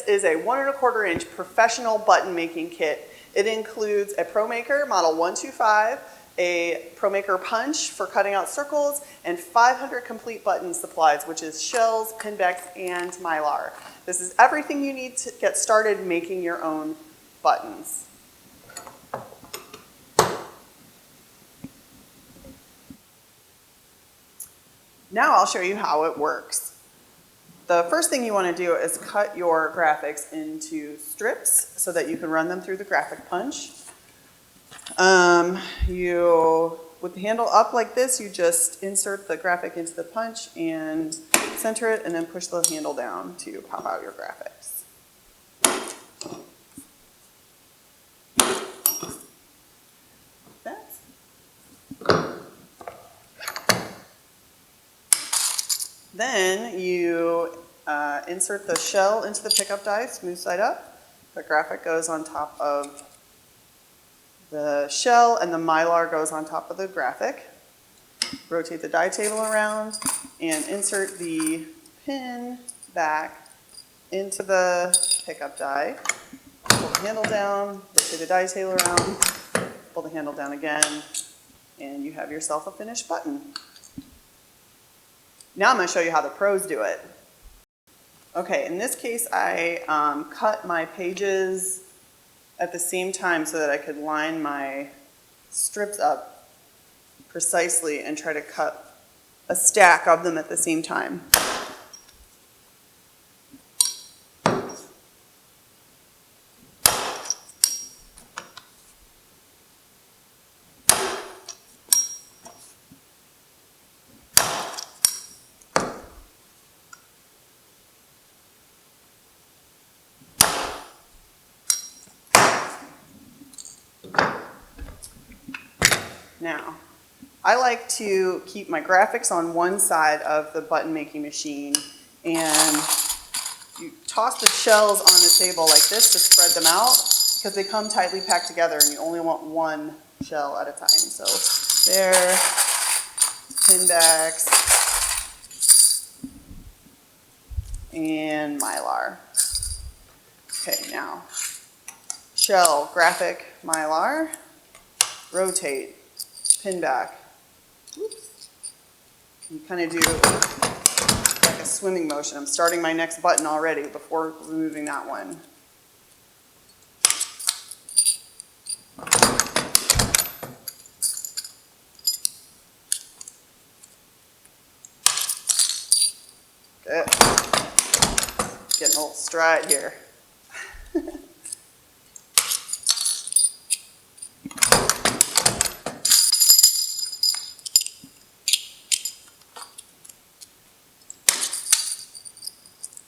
is a 1 1/4 inch professional button making kit. It includes a ProMaker Model 125, a ProMaker punch for cutting out circles, and 500 complete button supplies, which is shells, pin backs, and Mylar. This is everything you need to get started making your own buttons. Now I'll show you how it works. The first thing you want to do is cut your graphics into strips so that you can run them through the graphic punch. With the handle up like this, you just insert the graphic into the punch and center it, and then push the handle down to pop out your graphics. Then you insert the shell into the pickup die, smooth side up. The graphic goes on top of the shell, and the Mylar goes on top of the graphic. Rotate the die table around and insert the pin back into the pickup die. Pull the handle down, rotate the die table around, pull the handle down again, and you have yourself a finished button. Now I'm going to show you how the pros do it. Okay, in this case I cut my pages at the same time so that I could line my strips up precisely and try to cut a stack of them at the same time. Now, I like to keep my graphics on one side of the button making machine, and you toss the shells on the table like this to spread them out because they come tightly packed together and you only want one shell at a time. So there, pin backs, and Mylar. Okay, now shell, graphic, Mylar, rotate, pin back. Oops. You kind of do like a swimming motion. I'm starting my next button already before removing that one. Good. Getting a little stride here.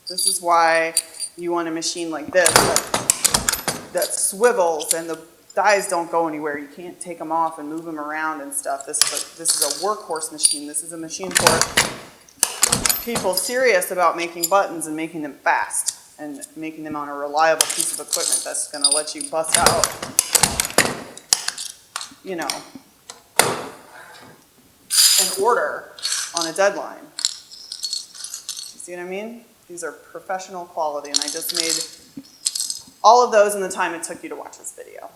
This is why you want a machine like this that swivels and the dies don't go anywhere. You can't take them off and move them around and stuff. This is a workhorse machine. This is a machine for people serious about making buttons and making them fast and making them on a reliable piece of equipment that's going to let you bust out, you know, an order on a deadline. You see what I mean? These are professional quality, and I just made all of those in the time it took you to watch this video.